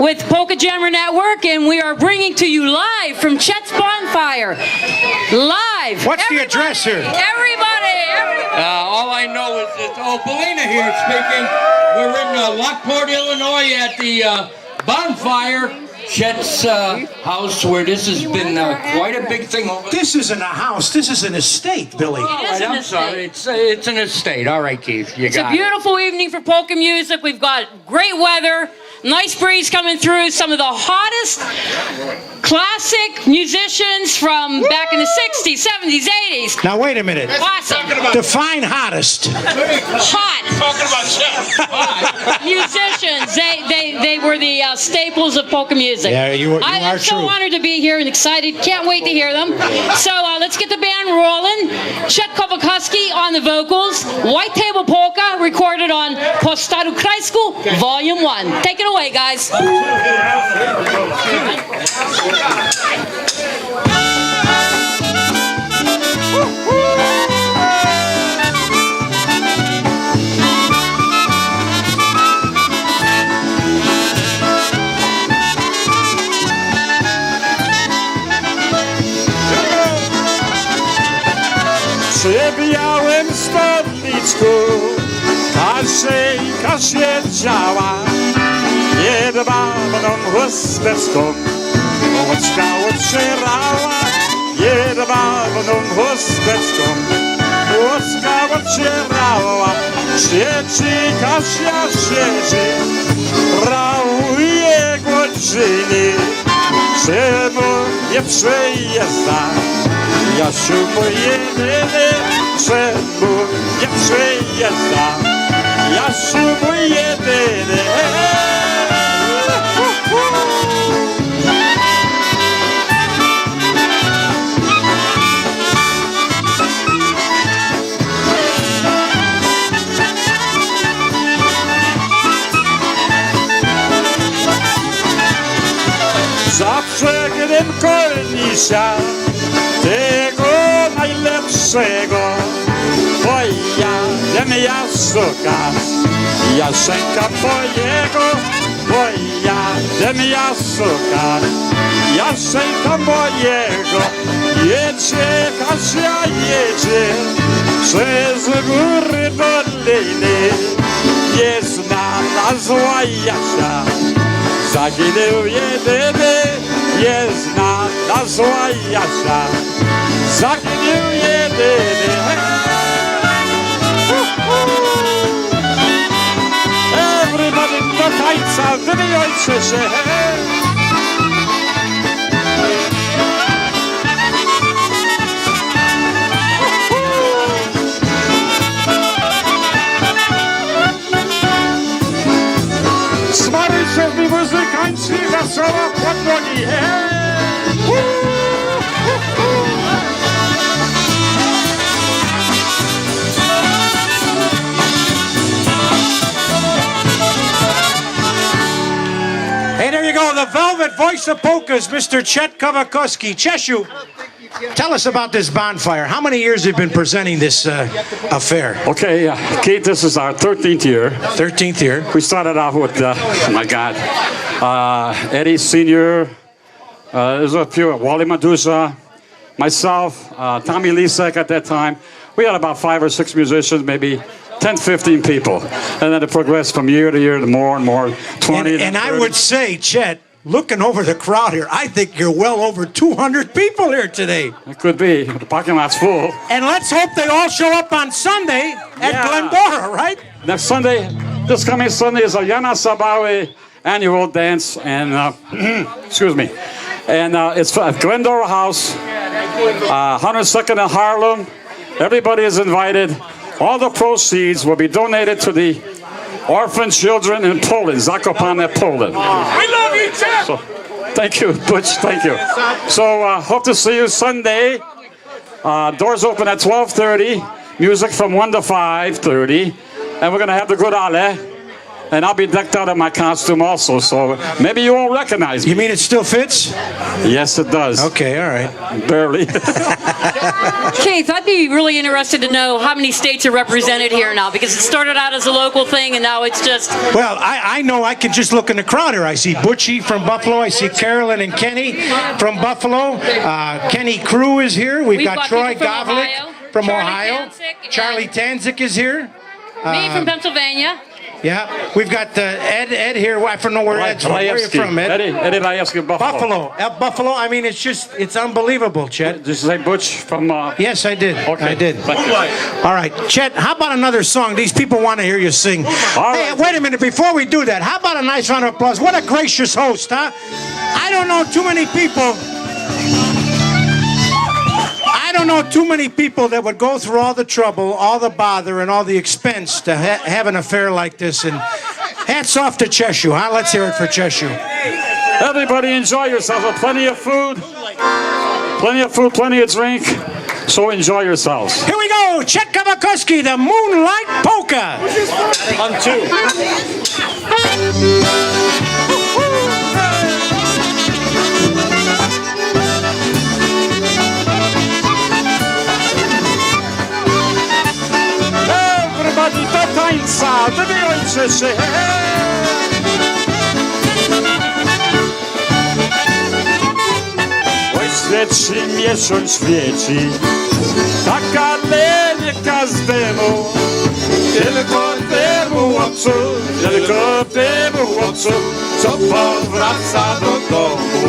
with Polka Jammer Network, and we are bringing to you live from Chet's Bonfire. Live. What's the address here? Everybody. All I know is that, Belina here speaking. We're in Lockport, Illinois at the Bonfire, Chet's house, where this has been quite a big thing over there. This isn't a house, this is an estate, Billy. I'm sorry, it's an estate. All right, Keith, you got it. It's a beautiful evening for polka music. We've got great weather, nice breeze coming through, some of the hottest classic musicians from back in the 60s, 70s, 80s. Now wait a minute. Awesome. Define hottest. Hot. Talking about Chet. Musicians. They were the staples of polka music. Yeah, you are I'm so true. honored to be here and excited. Can't wait to hear them. So let's get the band rolling. Chet Kowalkowski on the vocals. White Table Polka recorded on Po Staru Krajsku, Volume 1. Take it away, guys. Przy białym stolniczku Kaszyjka siedziała jedwabną chusteczką Łoczka ocierała jedwabną chusteczką Łoczka ocierała Siedzi Kasia siedzi Rałuje godziny Czemu nie przyjeżdża Jasiu mój jedyny, czemu nie przyjeżdża? Jasiu mój jedyny. Zawsze gdym kolnisia tego najlepszego, bo ja wiem ja szukać, Jaszenka mojego, bo ja wiem ja szukać, Jaszenka mojego, jedzie Kasia jedzie, przez góry doliny, nie znalazła Jasia, zaginął jedyny, nie znalazła Jasia. Zaginął jedyny. Everybody do tańca, wywijajcie się. Smaryczowi muzykanci, wesoła podłogi. Hey, there you go, the velvet voice of polkas, Mr. Chet Kowalkowski. Cheshu, tell us about this bonfire. How many years have you been presenting this affair? Okay, Keith, this is our 13th year. 13th year. We started off with, oh my God, Eddie Sr., there's a few, Wally Medusa, myself, Tommy Lisek at that time. We had about 5 or 6 musicians, maybe 10, 15 people. And then it progressed from year to year to more and more, 20 And I would say, Chet, looking over the crowd here, I think you're well over 200 people here today. It could be. The parking lot's full. And let's hope they all show up on Sunday at Glendora, right? Next Sunday, this coming Sunday is a Yana Sabawi annual dance, and excuse me, and it's at Glendora House, 102nd and Harlem. Everybody is invited. All the proceeds will be donated to the orphan children in Poland, Zakopane, Poland. We love you, Chet! So, thank you, Butch, thank you. So, hope to see you Sunday. Doors open at 12:30. Music from 1 to 5:30. And we're going to have the good Ale. and I'll be decked out in my costume also, so maybe you won't recognize me. You mean it still fits? Yes, it does. Okay, all right. Barely. Keith, I'd be really interested to know how many states are represented here now, because it started out as a local thing and now it's just... Well, I know I can just look in the crowd here. I see Butchie from Buffalo. I see Carolyn and Kenny from Buffalo. Kenny Crew is here. We've got Troy people from Govlick Ohio. from Charlie Ohio. Tanzik, Charlie Tanzik is here. Me from Pennsylvania. Yeah, we've got Ed here. I don't know where Ed's from. Where are you from, Ed? Eddie Laevsky, Buffalo. Buffalo. I mean, it's unbelievable, Chet. Did you say Butch from... Yes, I did. Okay. I did. All right, Chet, how about another song? These people want to hear you sing. All Hey, right. wait a minute. Before we do that, how about a nice round of applause? What a gracious host, huh? I don't know too many people that would go through all the trouble, all the bother, and all the expense to have an affair like this. And hats off to Cheshu, huh? Let's hear it for Cheshu. Everybody enjoy yourselves. Plenty of food, plenty of drink. So enjoy yourselves. Here we go. Chet Kowalkowski, the Moonlight Polka. On two. Everybody do tańca, wybijajcie się. Oj, świeci miesiąc świeci, tak ale nie każdemu, tylko temu chłopcu, co powraca do domu.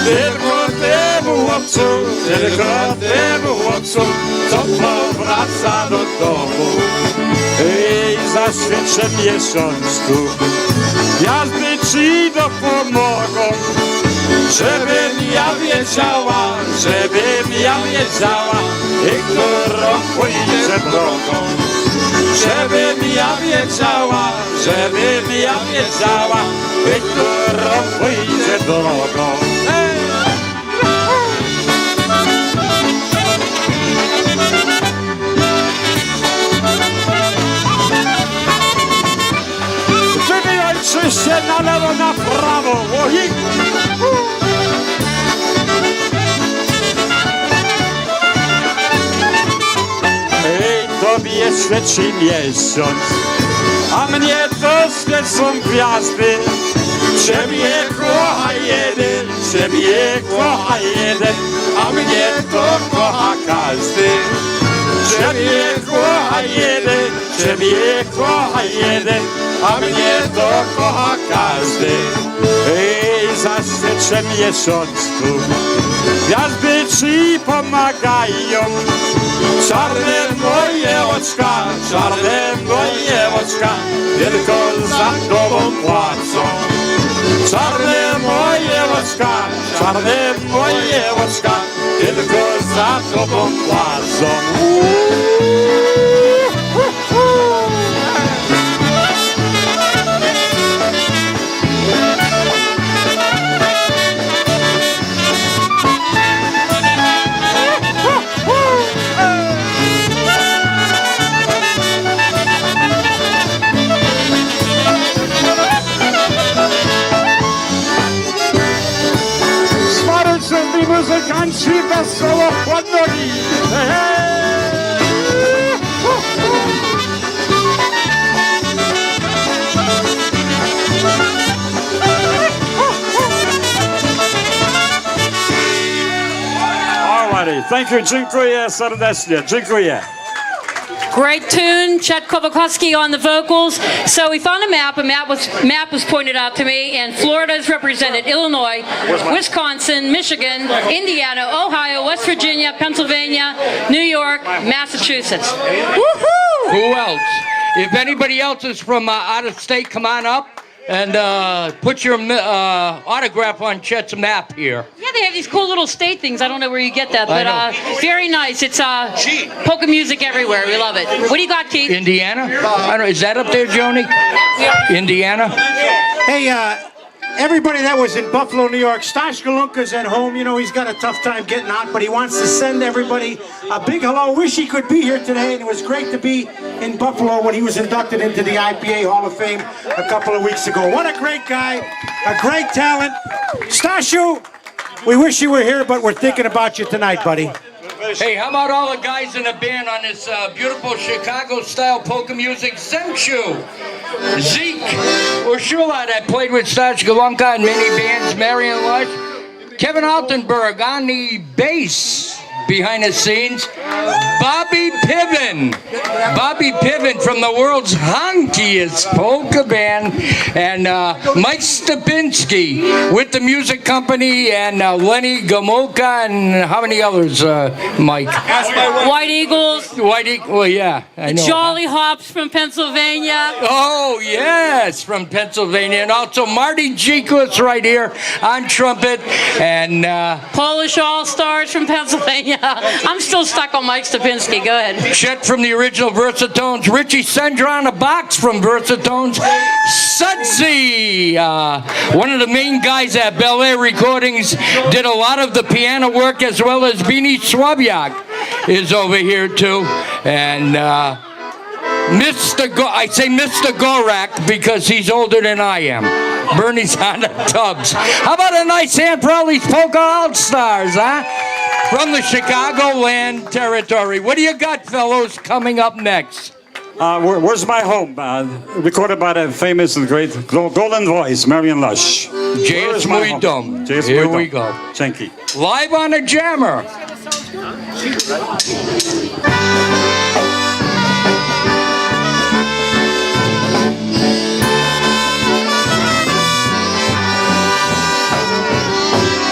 Tylko temu chłopcu, co powraca do domu. Ej, zaświecę miesiączku, gwiazdy ci dopomogą, żebym ja wiedziała, i którą pójdzie drogą. Żebym ja wiedziała, i którą pójdzie drogą. Wybijajcie się na lewo, na prawo. Ej, tobie świeci miesiąc, a mnie to świecą gwiazdy. Ciebie kocha jeden, a mnie to kocha każdy. Ciebie kocha jeden, a mnie to kocha każdy. Ej, zaświecę miesiączku, gwiazdy ci pomagają. Czarne moje oczka, tylko za tobą płacą. Czarne moje oczka, tylko za tobą płacą. Muzykanci wesoło chłodnoli. Alrighty, thank you, dziękuję serdecznie, dziękuję. Great tune, Chet Kowalkowski on the vocals. So we found a map. Map was pointed out to me, and Florida is represented. Illinois, Wisconsin, Michigan, Indiana, Ohio, West Virginia, Pennsylvania, New York, Massachusetts. Woohoo! Who else? If anybody else is from out of state, come on up and put your autograph on Chet's map here. Yeah, they have these cool little state things. I don't know where you get that, but very nice. It's polka music everywhere. We love it. What do you got, Keith? Indiana? I don't know, is that up there, Joni? Indiana? Hey, everybody that was in Buffalo, New York, Stash Galunka's at home. You know, he's got a tough time getting out, but he wants to send everybody a big hello. Wish he could be here today, and it was great to be in Buffalo when he was inducted into the IPA Hall of Fame a couple of weeks ago. What a great guy, a great talent. Stashu, we wish you were here, but we're thinking about you tonight, buddy. Hey, how about all the guys in the band on this beautiful Chicago-style polka music? Zemshu, Zeke, Urshula that played with Stash Galunka and many bands, Marion Lush, Kevin Altenberg on the bass behind the scenes, Bobby Piven from the world's honkiest polka band, and Mike Stapinski with the music company, and Lenny Gomolka, and how many others, Mike? White Eagles. Well, yeah, I know. Jolly Hops from Pennsylvania. Oh, yes, from Pennsylvania. And also Marty Jeeklis right here on trumpet, and Polish All-Stars from Pennsylvania. I'm still stuck on Mike Stapinski. Go ahead. Chet from the original Versatones, Richie Sendra on a box from Versatones, Sudsy, one of the main guys at Bel Air Recordings, did a lot of the piano work, as well as Beanie Swabiak is over here too, and I say Mr. Gorak because he's older than I am. Bernie's on the tubs. How about a nice hand for all these polka all-stars, huh? From the Chicagoland territory. What do you got, fellows, coming up next? Where's My Home? Recorded by the famous and great golden voice, Marion Lush. J.S. Muidom. Here we go. Thank you. Live on a jammer.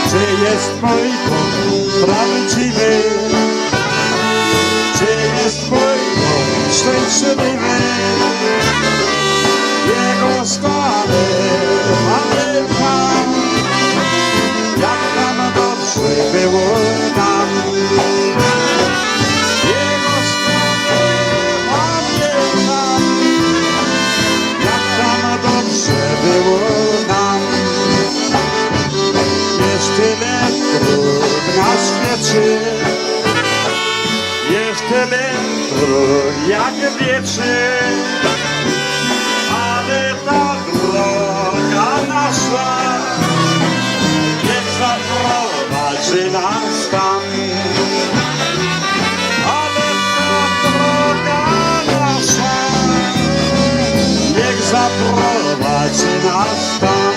Gdzie jest mój Bóg prawdziwy? Gdzie jest mój Bóg szczęśliwy? Jego składy pamiętam, jak nam dobrze było nam. Jego składy pamiętam, jak nam dobrze było nam. Jest tyle dróg na świecie, jest tyle dróg jak wieczy, ale ta droga nasza niech zaprowadzi nas tam. Ale ta droga nasza niech zaprowadzi nas tam.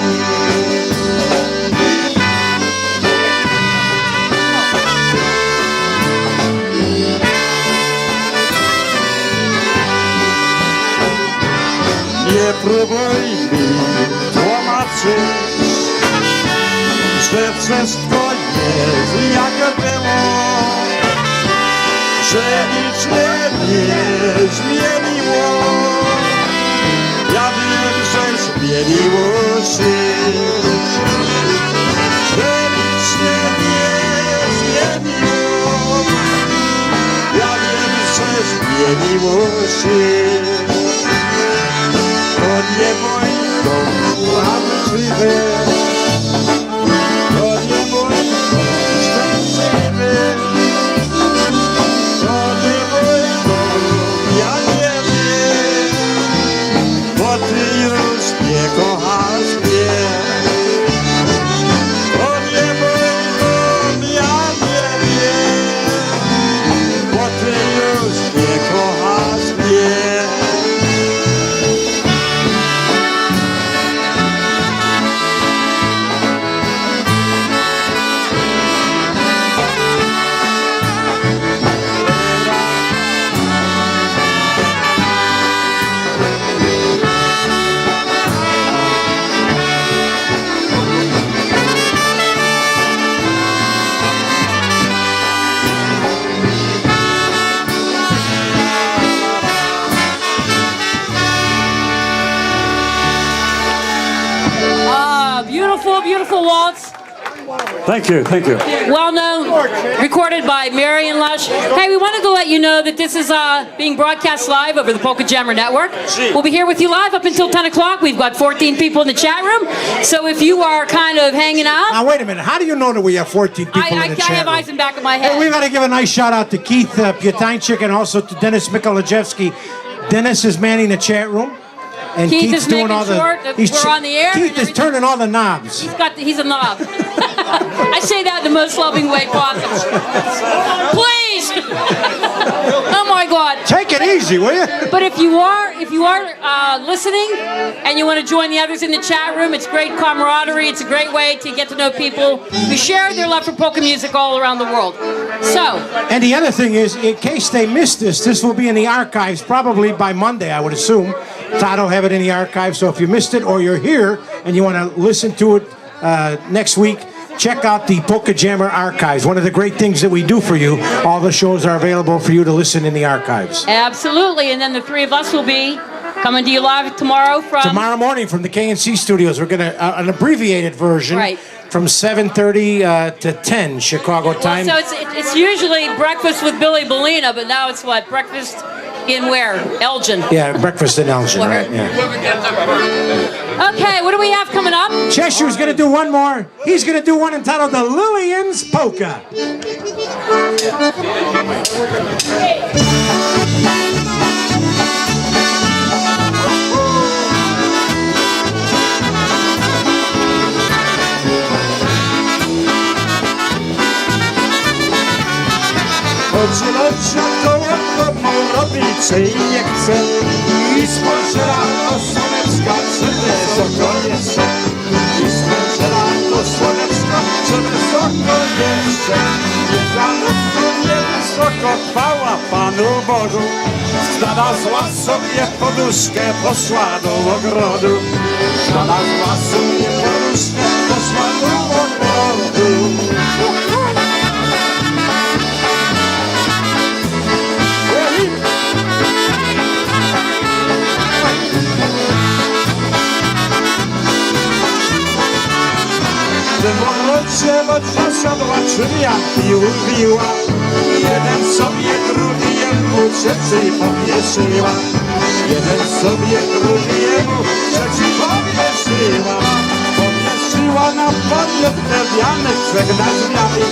Nie próbuj mi tłumaczyć, że wszystko jest jak było, że nic nie zmieniło. Ja wiem, że zmieniło się, że nic nie zmieniło. Ja wiem, że zmieniło się. To nie mój dom prawdziwy, to nie mój dom szczęśliwy, to nie mój dom, ja nie wiem, bo ty już nie kochasz mnie. To nie mój dom, ja nie wiem, bo ty już nie kochasz mnie. Beautiful waltz Thank you, thank you. Well known, recorded by Mary and Lush. Hey, we wanted to let you know that this is being broadcast live over the Polka Jammer Network. We'll be here with you live up until 10 o'clock. We've got 14 people in the chat room. So if you are kind of hanging out. Now, wait a minute. How do you know that we have 14 people in the chat I have room? eyes in the back of my head. Hey, we got to give a nice shout out to Keith Pietanchik and also to Dennis Mikolajewski. Dennis is manning the chat room. And Keith Keith's is doing making all the. sure that we're on the air Keith and is turning all the knobs. He's a knob. I say that in the most loving way possible. Please. Oh my God. Take it easy, will you? But if you are listening and you want to join the others in the chat room, it's great camaraderie. It's a great way to get to know people who share their love for polka music all around the world. So. And the other thing is, in case they missed this will be in the archives probably by Monday, I would assume. Todd will have it in the archives. So if you missed it or you're here and you want to listen to it next week, check out the Polka Jammer archives. One of the great things that we do for you, all the shows are available for you to listen in the archives. Absolutely. And then the three of us will be coming to you live tomorrow morning from the KNC studios. We're going to an abbreviated version. Right. From 7:30 to 10 Chicago time. So it's usually breakfast with Billy Bellina, but now it's what? Breakfast in where? Elgin. Yeah, breakfast in Elgin, right? Yeah. Okay, what do we have coming up? Cheshue's going to do one more. He's going to do one entitled The Lillian's Polka. Odcielącia kołem mu robić nie chce I spojrzała do słoneczka, czy wysoko jeszcze I spojrzała do słoneczka, czy wysoko jeszcze Wielkanówku niewysoko chwała Panu Bogu Znalazła sobie poduszkę, poszła do ogrodu Znalazła sobie poduszkę, poszła do ogrodu W ogrodzie odsiadła drzwiach i uwiła Jeden sobie, drugi jemu, trzeci powieszyła Jeden sobie, drugi jemu, trzeci powieszyła Powieszyła na pamiątkę wianek żegnać drzwiami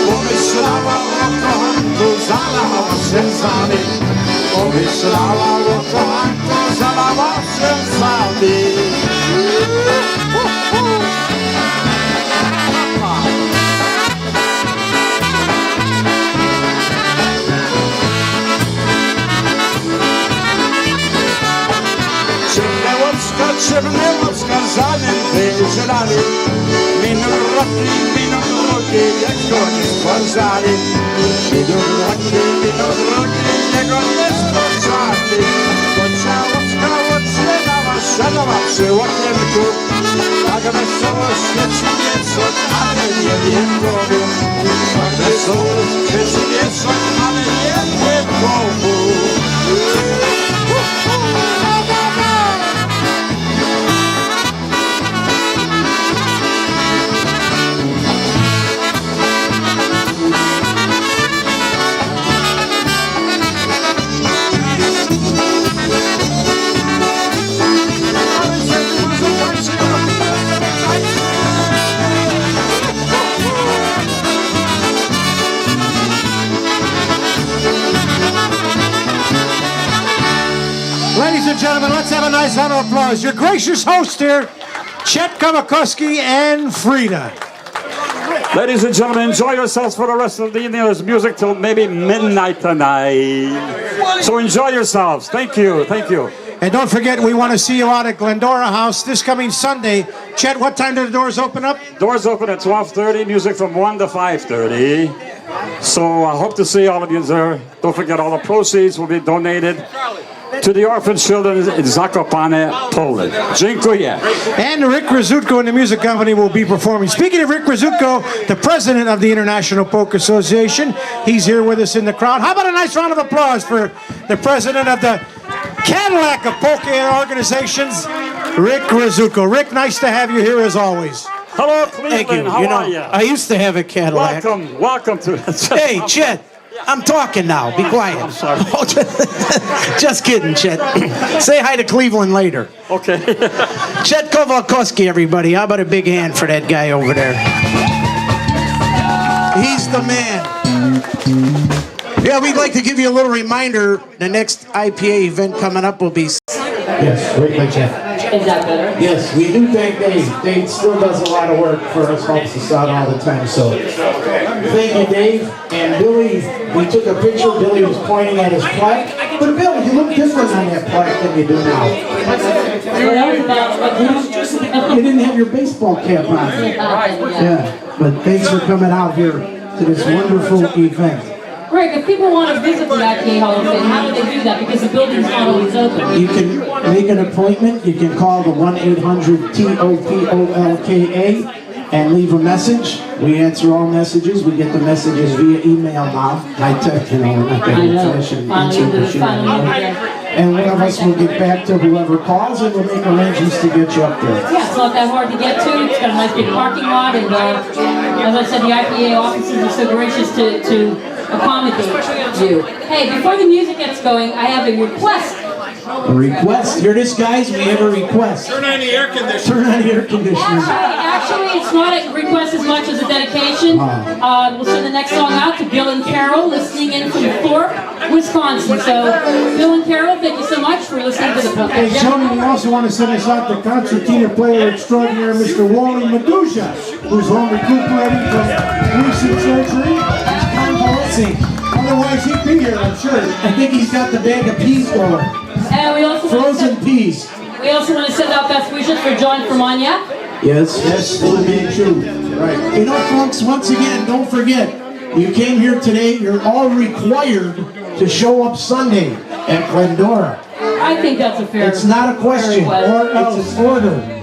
Pomyślała o kochanku, zalała się łzami Pomyślała o kochanku, zalała się łzami Ciemnęło wskazanym wyżylali Minął roki, jego nie spojrzali Minął roki, jego nie spojrzali Kociałowska odsiadała, siadała przy okienku Tak wesoło świeci wieczór, ale nie wiem głowy Tak wesoło świeci wieczór, ale nie wiem głowy Ladies and gentlemen, let's have a nice round of applause. Your gracious host here, Chet Kowalkowski and Frida. Ladies and gentlemen, enjoy yourselves for the rest of the evening. There's music till maybe midnight tonight. So enjoy yourselves. Thank you. Thank you. And don't forget, we want to see you out at Glendora House this coming Sunday. Chet, what time do the doors open up? Doors open at 12:30, music from 1 to 5:30. So I hope to see all of you there. Don't forget, all the proceeds will be donated to the orphan children in Zakopane, Poland. Dziękuję. And Rick Rizutko and the music company will be performing. Speaking of Rick Rizutko, the president of the International Polka Association, he's here with us in the crowd. How about a nice round of applause for the president of the Cadillac of Polka organizations, Rick Rizutko. Rick, nice to have you here as always. Hello, Thank Cleveland. you. How You know, are you? I used to have a Cadillac. Welcome to. Hey, Chet, I'm talking now. Be quiet. I'm sorry. Just kidding, Chet. Say hi to Cleveland later. Okay. Chet Kowalkowski, everybody. How about a big hand for that guy over there? He's the man. Yeah, we'd like to give you a little reminder. The next IPA event coming up will be... Yes, wait, my Chet. Is that better? Yes, we do thank Dave. Dave still does a lot of work for us, helps us out all the time. So, thank you, Dave. And Billy, we took a picture. Billy was pointing at his plaque. But Bill, you look different on that plaque than you do now. You didn't have your baseball cap on. Yeah, but thanks for coming out here to this wonderful event. Greg, if people want to visit the IPA Hall of Fame, how do they do that? Because the building's not always open. You can make an appointment. You can call the 1-800-TOPOLKA and leave a message. We answer all messages. We get the messages via email now. I text, we're not getting information. And one of us will get back to whoever calls and we'll make arrangements to get you up there. Yeah, it's not that hard to get to. It's got a nice big parking lot, and as I said, the IPA offices are so gracious to accommodate you. Hey, before the music gets going, I have a request. A request? Hear this, guys? We have a request. Turn on the air conditioner. Turn on the air conditioner. Actually, it's not a request as much as a dedication. We'll send the next song out to Bill and Carol, listening in from Thorpe, Wisconsin. So, Bill and Carol, thank you so much for listening to the Hey, podcast. Tony, we also want to send us out to concertina player extraordinaire Mr. Wally Medusa, who's home recuperating from recent surgery. He's convalescing. Otherwise, he'd be here, I'm sure. I think he's got the bag of peas going. And we also Frozen peas. We also want to send out best wishes for John Fermania. Yes, that's the big true. Right. You know, folks, once again, don't forget, you came here today, you're all required to show up Sunday at Glendora. I think that's a fair It's not a question, fair request. or else it's order.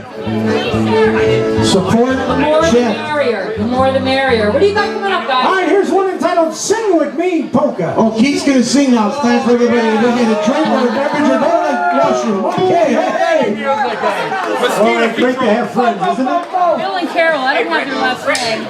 Support The more the Chet. merrier. The more the merrier. What do you got coming up, All guys? right, here's one entitled Sing With Me, Polka. Oh, Keith's gonna sing now. It's time for everybody to go get a drink or a beverage or go to the washroom. Okay, hey, hey. Well, it's great to have friends, isn't it? Bill and Carol, I don't have their last name.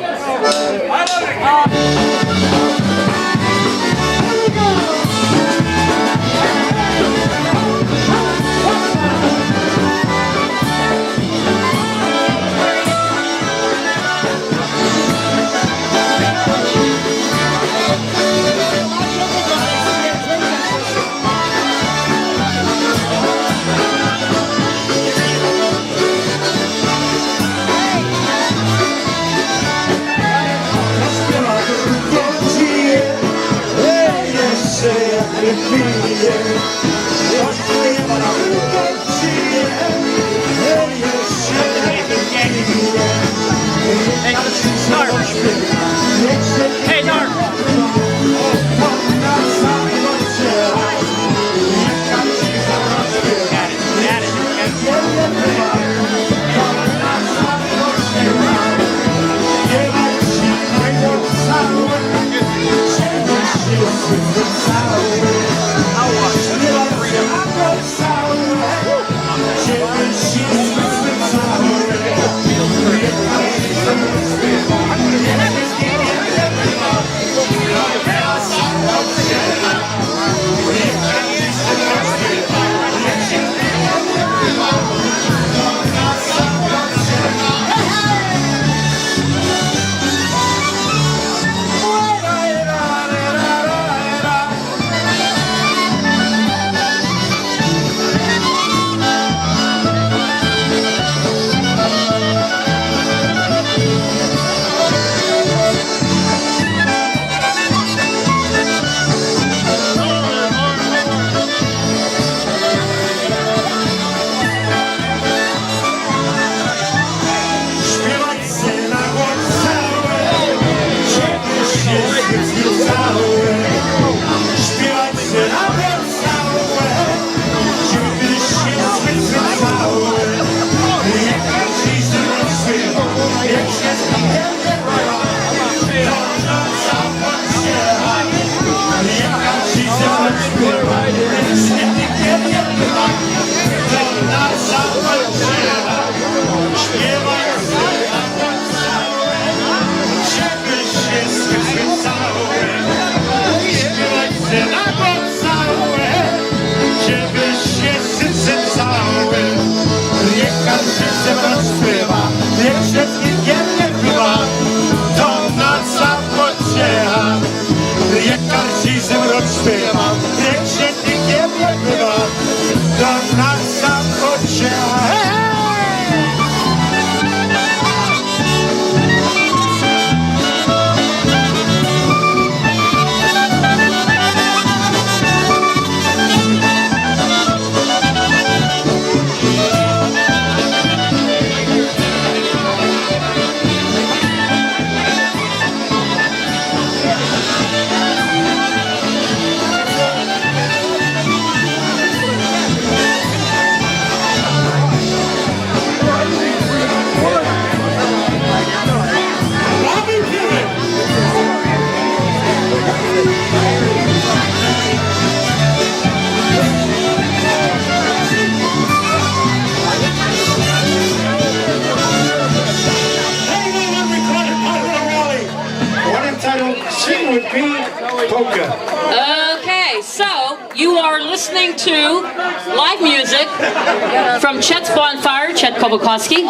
Hey, Dark. Polka. Okay, so you are listening to live music from Chet's Bonfire, Chet Kowalkowski.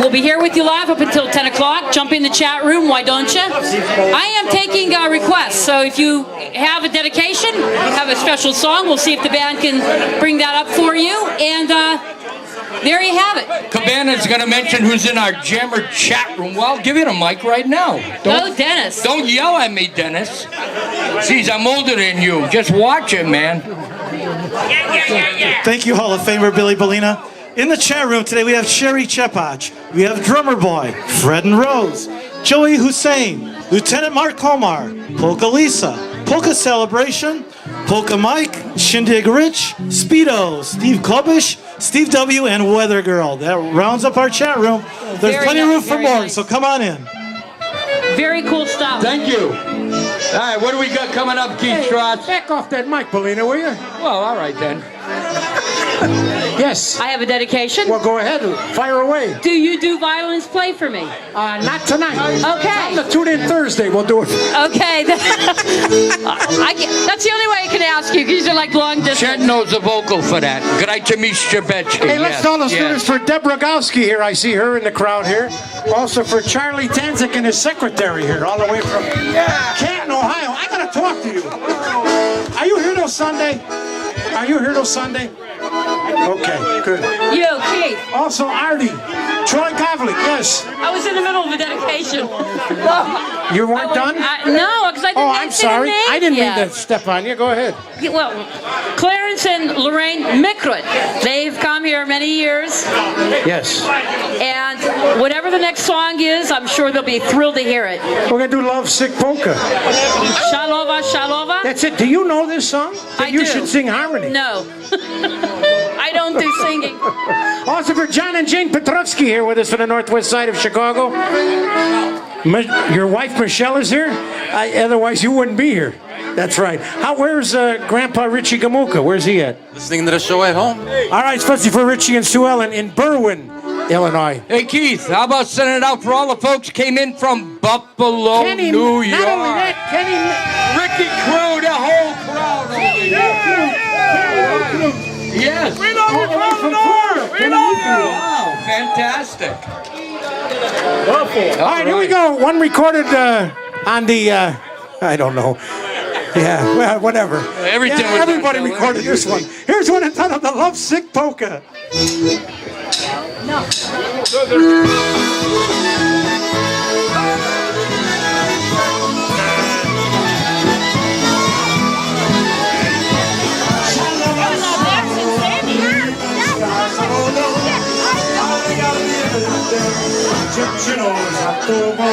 We'll be here with you live up until 10 o'clock. Jump in the chat room, why don't you? I am taking requests, so if you have a dedication, have a special song, we'll see if the band can bring that up for you. And there you have it. Cabana's going to mention who's in our Jammer chat room. Well, give it a mic right now. Go, Dennis. Don't yell at me, Dennis. Jeez, I'm older than you. Just watch it, man. Thank you, Hall of Famer Billy Bellina. In the chat room today, we have Sherry Chepach, we have Drummer Boy, Fred and Rose, Joey Hussein, Lieutenant Mark Komar, Polka Lisa, Polka Celebration, Polka Mike, Shindig Rich, Speedo, Steve Klobish, Steve W, and Weather Girl. That rounds up our chat room. There's Very plenty of nice, room for very more, nice. so come on in. Very cool stuff. Thank you. All right, what do we got coming up, Keith Strauss? Back off that mic, Polina, will you? Well, all right then. Yes. I have a dedication. Well, go ahead. Fire away. Do you do violins play for me? Not tonight. Okay. Tell them to tune in Thursday. We'll do it. Okay. That's the only way I can ask you, because you're like long distance. Chet knows the vocal for that. Grajcie Szczebeczki. Hey, let's tell the students for Deborah Gowski here. I see her in the crowd here. Also for Charlie Tanzik and his secretary here, all the way from Canton, Ohio. I gotta talk to you. Are you here till Sunday? Are you here till Sunday? Okay, good. You, Keith. Also Artie, Troy Kavlik, yes. I was in the middle of a dedication. You weren't done? No, because I didn't Oh, I'm say the sorry. name I didn't mean yet. to step on you. Go ahead. Well, Clarence and Lorraine Mikrut, they've come here many years, Yes. and whatever the next song is, I'm sure they'll be thrilled to hear it. We're gonna do Love Sick Polka. Shalova, Shalova. That's it. Do you know this song? Then I you do. should sing harmony. No. I don't do singing. Also for John and Jane Petrovsky here with us from the northwest side of Chicago. Your wife Michelle is here? Otherwise you wouldn't be here. That's right. Where's Grandpa Richie Gamuka? Where's he at? Listening to the show at home. All right, especially for Richie and Sue Ellen in Berwyn, Illinois. Hey, Keith, how about sending it out for all the folks who came in from Buffalo, Kenny, New York? not only that, Kenny... Ricky Crew, the whole crowd over here. Yes. We know you're from the north. We know you. Wow, fantastic. All right, here we go. One recorded on the, I don't know. Yeah, well, whatever. Everything Yeah, was on everybody film, recorded this one. Here's one entitled The Love Sick Polka. Dziewczyno za tobą.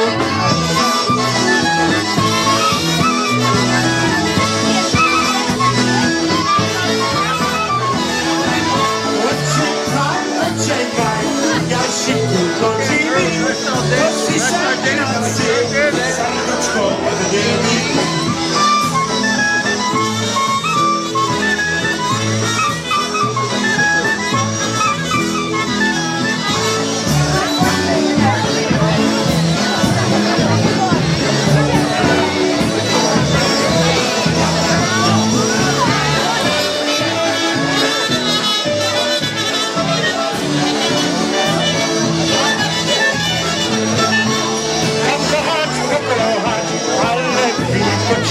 Czekaj, ja się godzimy, poszli serdecy, serduszko odmieni.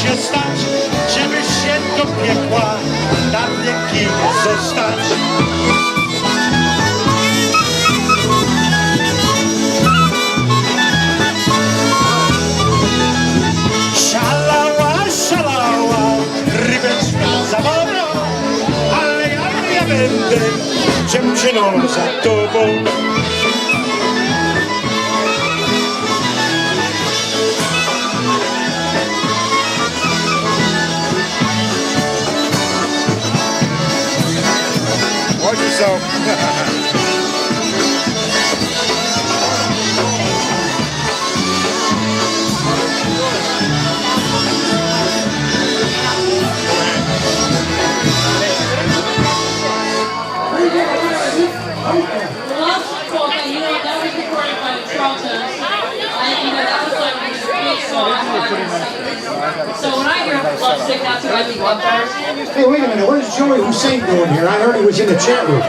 Się stać, żeby się do piekła na wieki zostać. Szalała, szalała, rybeczka za wodą, ale ja będę dziewczyną za tobą. Watch yourself. So when I hear love sick, that's what I think of first. Hey, wait a minute. What is Joey Hussein doing here? I heard he was in the chat room.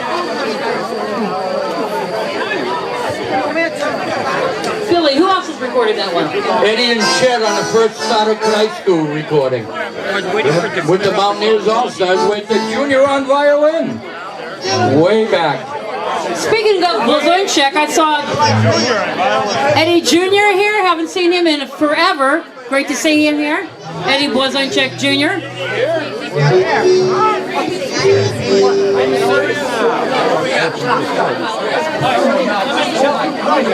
Billy, who else has recorded that one? Eddie and Chet on the first Stoddard High School recording. With the Mountaineers All-Stars with the junior on violin. Way back. Speaking of Blazonczyk, I saw Eddie Jr. here. Haven't seen him in forever. Great to see him here. Eddie Blazonczyk Jr.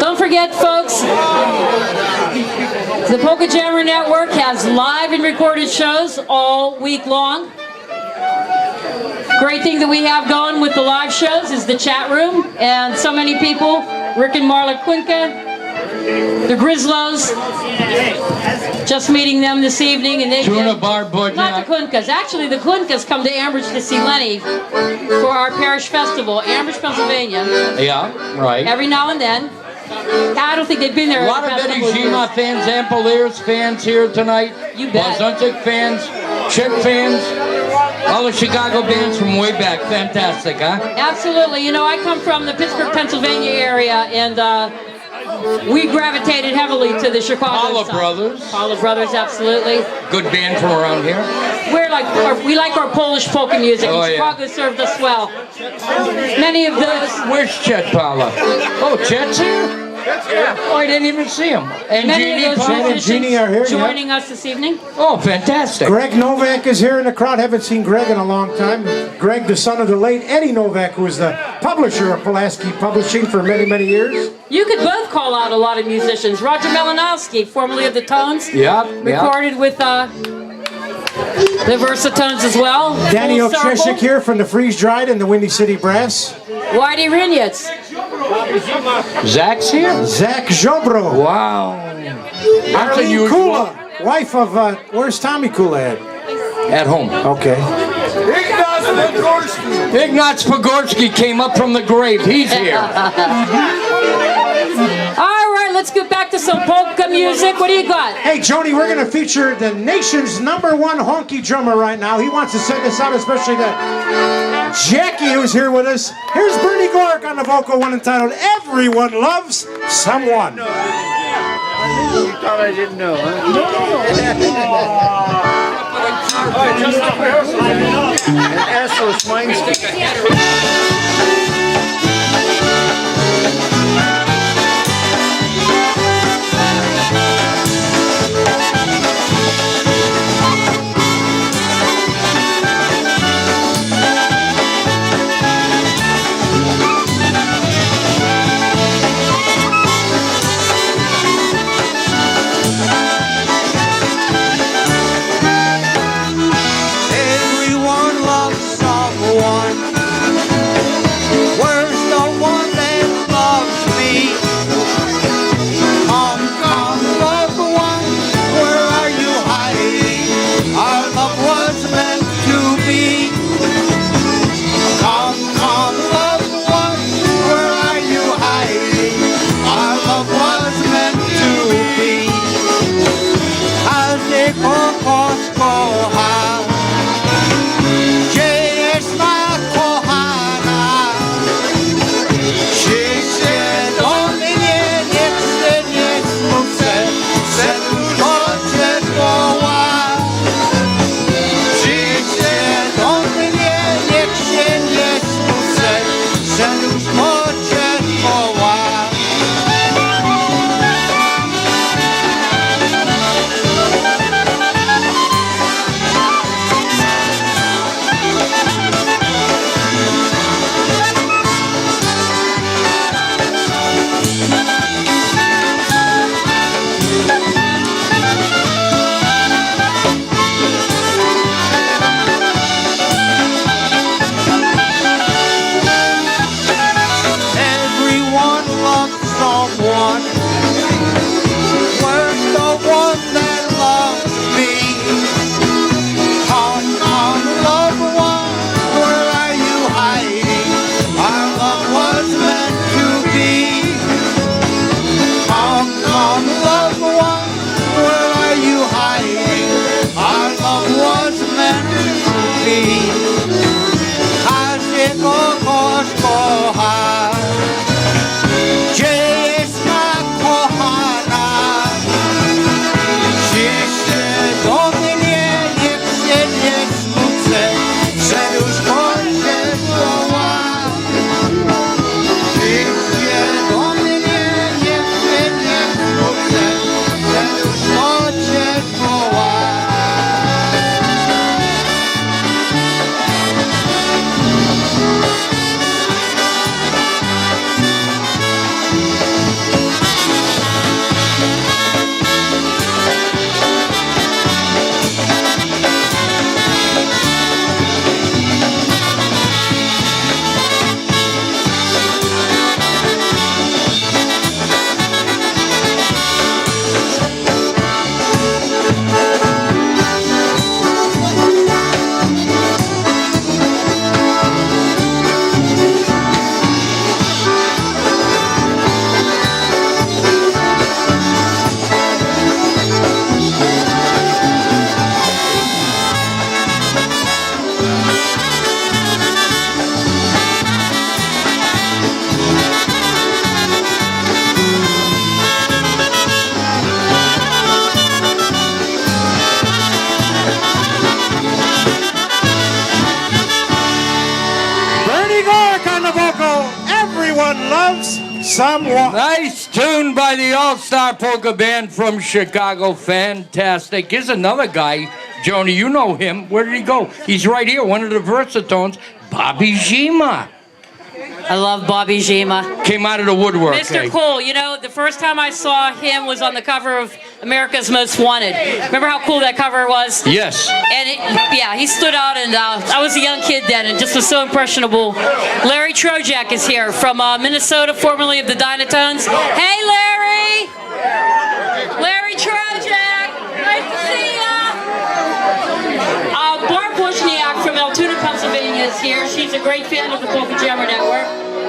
Don't forget, folks, the Polka Jammer Network has live and recorded shows all week long. Great thing that we have going with the live shows is the chat room, and so many people, Rick and Marla Quinca, the Grislows, just meeting them this evening, and they Tuna Bar Budniak. not the Quinkas. Actually, the Quinkas come to Ambridge to see Lenny for our parish festival, Ambridge, Pennsylvania, Yeah, right. every now and then. I don't think they've been there. A lot of Eddie Zima fans, Ampoliers fans here tonight. You bet. Blazonczyk fans, Chet fans, all the Chicago bands from way back. Fantastic, huh? Absolutely. You know, I come from the Pittsburgh, Pennsylvania area, and we gravitated heavily to the Chicago Paula side. Brothers. Paula Brothers, absolutely. Good band from around here. We like our Polish polka music, Oh, and yeah. Chicago served us well. Many of those. Where's Chet, Paula? Oh, Chet's here? Oh, I didn't even see him. And Many Jeannie, of those Paula? and Jeannie are here, musicians yeah. joining us this evening. Oh, fantastic. Greg Novak is here in the crowd. Haven't seen Greg in a long time. Greg, the son of the late Eddie Novak, who was the publisher of Pulaski Publishing for many, many years. You could both call out a lot of musicians. Roger Melanowski, formerly of the Tones, Yep, recorded with the Versatones as well. Danny Full Circle. Oksheshik here from the Freeze Dried and the Windy City Brass. Whitey Rinyets. Zach's here? Zach Jobro. Wow. That's Arlene unusual. Kula, wife of, where's Tommy Kula at? At home. Okay. Ignaz Pogorski came up from the grave. He's here. All right, let's get back to some polka music. What do you got? Hey, Joni, we're going to feature the nation's #1 honky drummer right now. He wants to send us out, especially to Jackie, who's here with us. Here's Bernie Gork on the vocal one entitled Everyone Loves Someone. You thought I didn't know, huh? And Assos Weinstein. Everyone loves someone. Where's the one that loves me? Come, come, loved one, where are you hiding? Our love was meant to be. Come, come, loved one, where are you hiding? Our love was meant to be. As the kokos kocha, gdzie jest ma kochana? Przyjdzie do mnie, nie chce, nie smucę, serduszko cię woła. Przyjdzie do mnie, niech się nie smucę, serduszko cię woła. Everyone loves someone. Where's the one that loves me? Come, come, loved one, where are you hiding? Our love was meant to be. Come, come, loved one, where are Someone. Nice tune by the All-Star Polka Band from Chicago. Fantastic. Here's another guy. Joni, you know him. Where did he go? He's right here, one of the Versatones, Bobby Zima. I love Bobby Zima. Came out of the woodwork. Mr. Cool, you know, the first time I saw him was on the cover of America's Most Wanted. Remember how cool that cover was? Yes. And yeah, he stood out, and I was a young kid then, and just was so impressionable. Larry Trojak is here from Minnesota, formerly of the Dynatones. Hey, Larry! Larry Trojak! Nice to see ya! Barb Wozniak from Altoona, Pennsylvania is here. She's a great fan of the Polka Jammer Network,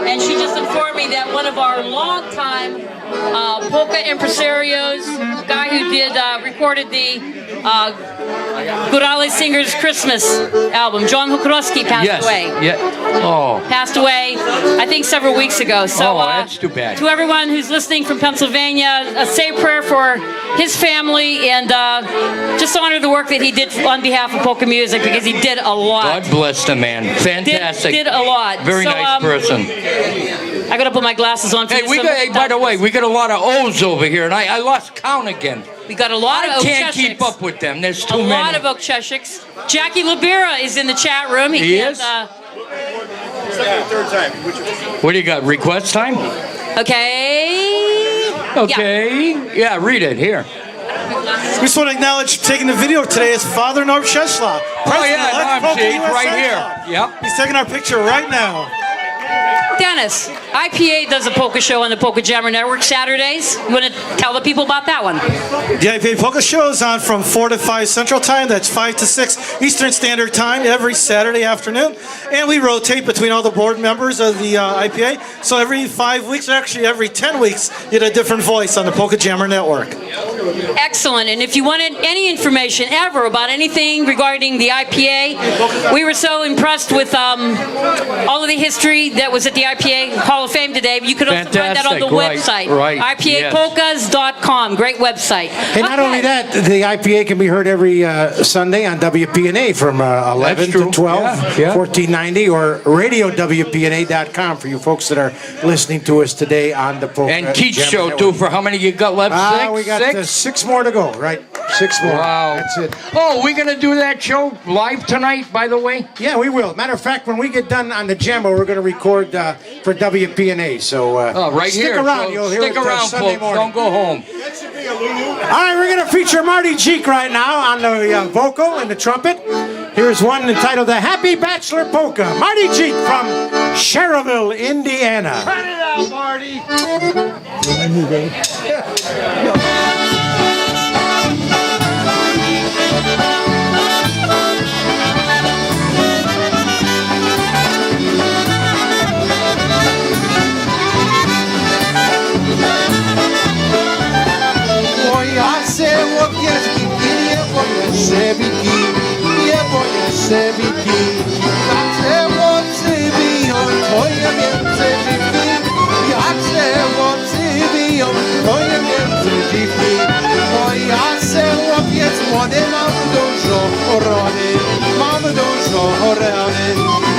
and she just informed me that one of our longtime polka impresarios, a guy who recorded the Górale Singers Christmas album, John Kowalkowski, passed away. Yeah. Oh. Passed away, I think, several weeks ago. So, that's too bad. To everyone who's listening from Pennsylvania, say a prayer for his family, and just honor the work that he did on behalf of polka music, because he did a lot. God bless the man. Fantastic. Did a lot. Very nice person. I gotta put my glasses on. For Hey, you, by the way, we got a lot of O's over here, and I lost count again. We got a lot of I can't Okcheshiks. keep up with them. There's too many. A lot of Okcheshiks. Jackie Libera is in the chat room. He can't, is? Third time. What do you got? Request time? Okay. Okay. Yeah, read it here. We just want to acknowledge taking the video today is Father Norm Sheslov. Oh yeah, Norm, see, right here. Yep. He's taking our picture right now. Dennis, IPA does a polka show on the Polka Jammer Network Saturdays. You want to tell the people about that one? The IPA Polka Show is on from 4 to 5 Central Time. That's 5 to 6 Eastern Standard Time every Saturday afternoon. And we rotate between all the board members of the IPA. So every 5 weeks, or actually every 10 weeks, you get a different voice on the Polka Jammer Network. Excellent. And if you wanted any information ever about anything regarding the IPA, we were so impressed with all of the history that was at the IPA Hall of Fame today. You could also find that on the website. Right. IPApolkas.com. Great website. Hey, not only that, the IPA can be heard every Sunday on WPNA from 11 to 12, Yeah. 1490, or radiowpna.com for you folks that are listening to us today on the Polka And Keith's Jammer show, Network. too, for how many you got left? Six? We got Six? 6 more to go, right? 6 more. Wow. That's it. Oh, we're going to do that show live tonight, by the way? Yeah, we will. Matter of fact, when we get done on the Jammer, we're going to record for WPNA. So Right stick here. around. So You'll hear stick it around, Sunday folks. morning. Don't go home. All right, we're going to feature Marty Cheek right now on the vocal and the trumpet. Here's one entitled The Happy Bachelor Polka. Marty Cheek from Cherville, Indiana. Cut it out, Marty. Nie boję się wiki, jak się łączy biją, twoje między dziwki. Jak się łączy biją, twoje między dziwki. Moja się łopiec młody, mam dużo rany.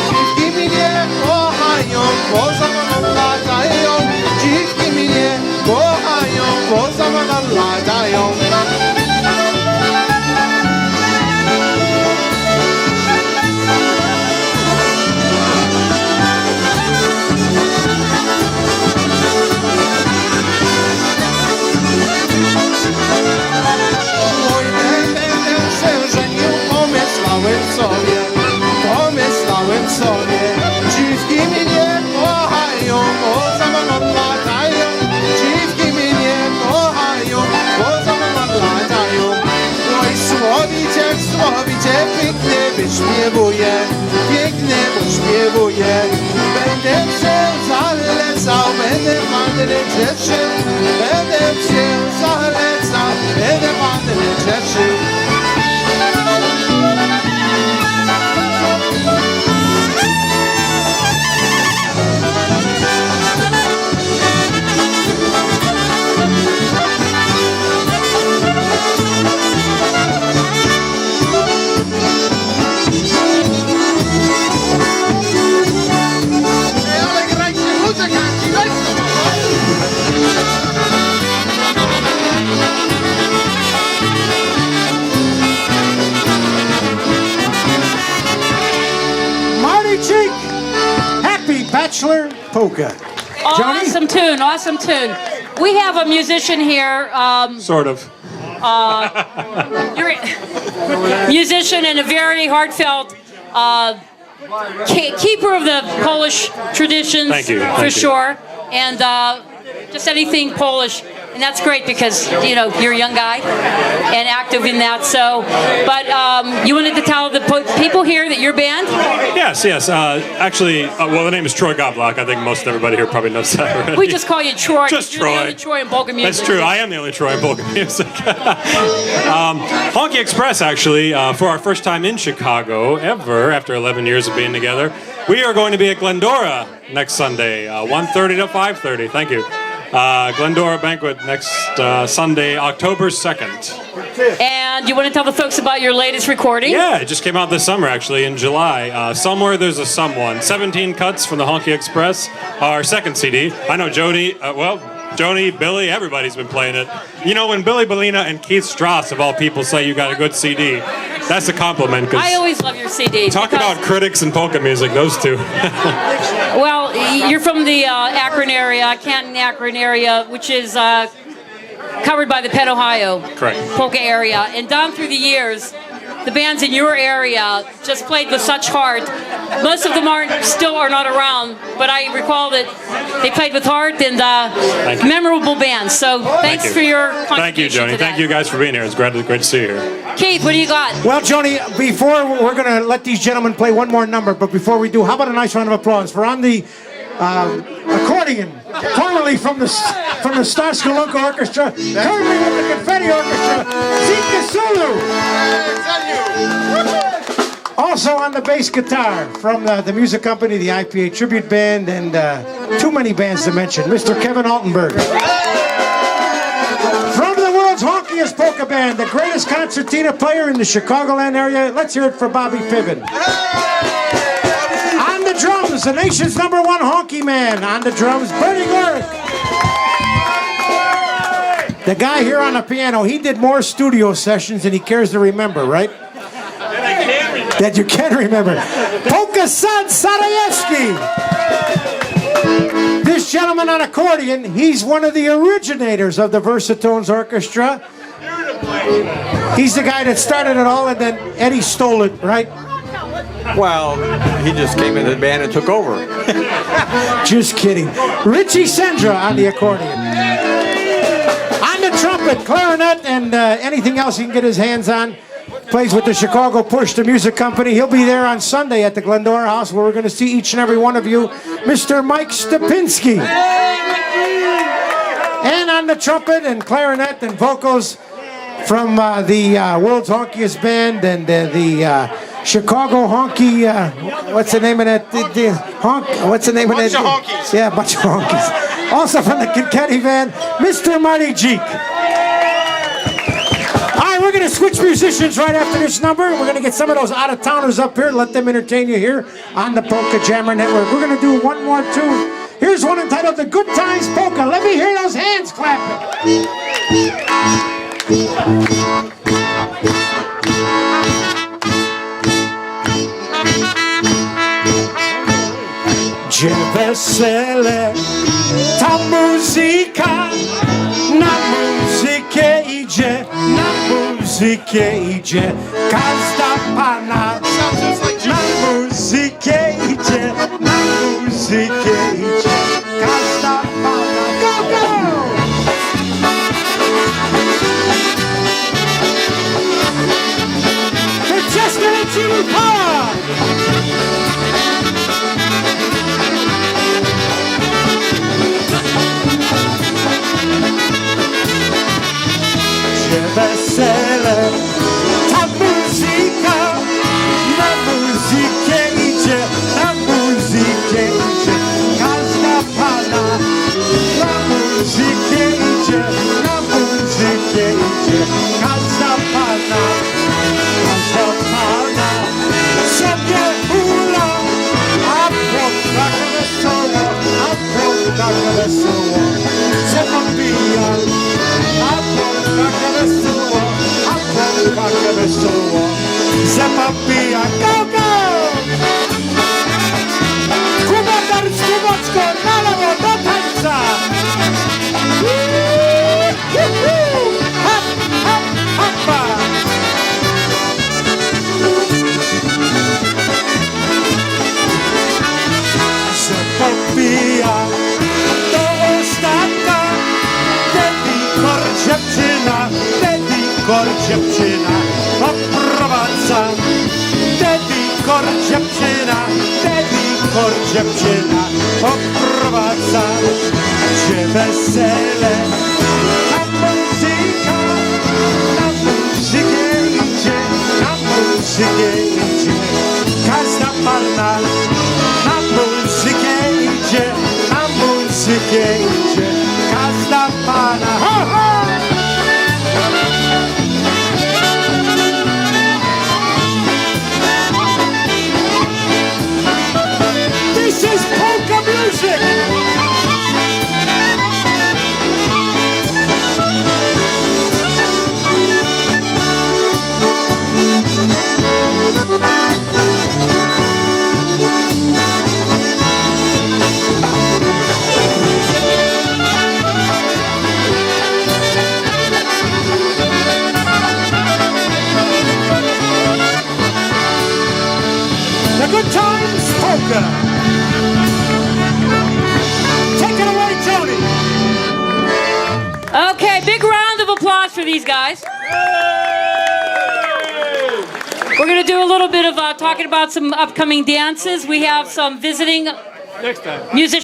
Dziwki mnie kochają, poza mną latają. Dziwki mnie kochają, poza mną latają. Pomyślałem sobie, dziwki mnie kochają, poza mną latają. Dziwki mnie kochają, poza mną latają. Oj, słowicie, pięknie wyśpiewuje, Będę się zalecał, będę panny cieszył. Będę się zalecał, będę panny cieszył. Bachelor Polka. Johnny? Awesome tune, awesome tune. We have a musician here. Sort of. You're a musician and a very heartfelt keeper of the Polish traditions. Thank you, thank for you. sure. And just anything Polish. And that's great because, you know, you're a young guy and active in that. So, but you wanted to tell the people here that your band? Yes. Actually, well, the name is Troy Goblock. I think most everybody here probably knows that already. We just call you Troy. Just You're the Troy. only Troy in polka music. That's true. I am the only Troy in polka music. Honky Express, actually, for our first time in Chicago ever, after 11 years of being together, we are going to be at Glendora next Sunday, 1:30 to 5:30. Thank you. Glendora Banquet next Sunday, October 2nd. And you want to tell the folks about your latest recording? Yeah, it just came out this summer, actually, in July. Somewhere There's a Someone. 17 cuts from the Honky Express, our second CD. I know Joni, Joni, Billy, everybody's been playing it. You know, when Billy Bellina and Keith Strauss, of all people, say you got a good CD, that's a compliment. 'Cause I always love your CDs. talk about critics and polka music, those two. Well, you're from the Akron area, Canton-Akron area, which is covered by the Penn, Ohio Correct. polka area. And down through the years, the bands in your area just played with such heart. Most of them still are not around, but I recall that they played with heart and you. memorable bands. So thanks you. for your contribution Thank you, Joni. to Thank that. you guys for being here. It's great to see you here. Keith, what do you got? Well, Joni, before we're going to let these gentlemen play one more number, but before we do, how about a nice round of applause for on the accordion, formerly from the Starsky Lunka Orchestra, currently with the Confetti Orchestra, Zeke Sulu. Also on the bass guitar from the music company, the IPA Tribute Band, and too many bands to mention, Mr. Kevin Altenberg. From the world's honkiest polka band, the greatest concertina player in the Chicagoland area, let's hear it for Bobby Piven. On the drums, the nation's #1 honky man. On the drums, Bernie Gorick. The guy here on the piano, he did more studio sessions than he cares to remember, right? That you can remember. Polka Sad Sarajewski. This gentleman on accordion, he's one of the originators of the Versatones Orchestra. He's the guy that started it all, and then Eddie stole it, right? Well, he just came into the band and took over. Just kidding. Richie Sendra on the accordion. On the trumpet, clarinet, and anything else he can get his hands on. Plays with the Chicago Push, the music company. He'll be there on Sunday at the Glendora House, where we're going to see each and every one of you, Mr. Mike Stupinski. And on the trumpet and clarinet and vocals from the world's honkiest band and the Chicago honky. What's the name of that? What's the name of that? Bunch of honkies. Yeah, bunch of honkies. Also from the Kinketti band, Mr. Marty Jeek. All right, we're going to switch musicians right after this number. We're going to get some of those out-of-towners up here. Let them entertain you here on the Polka Jammer Network. We're going to do one more tune. Here's one entitled The Good Times Polka. Let me hear those hands clapping. Gdzie wesele, ta muzyka, na muzykę idzie, na muzykę idzie, każda pana, na muzykę idzie, na muzykę idzie, każda pana, go, go! For Jessica and Jimmy Power! Wesele, ta muzyka, na muzykę idzie, na muzykę idzie, każda pana, na muzykę idzie, na muzykę idzie, każda pana sobie hula, a płot tak wesoło, że popija, a płot tak wesoło, że popija, go, go! Kuba, Kuba! kor dziewczyna oprowadza. Dedikor dziewczyna, dedikor dziewczyna oprowadza. Gdzie wesele, na muzyka, na muzykę idzie, na muzykę idzie. Każda parna na muzykę idzie, na muzykę idzie. Każda pana. Ho, ho! This is polka music. The Good Times Polka. Take it away, Tony. Okay, big round of applause for these guys. We're going to do a little bit of talking about some upcoming dances. We have some visiting musicians.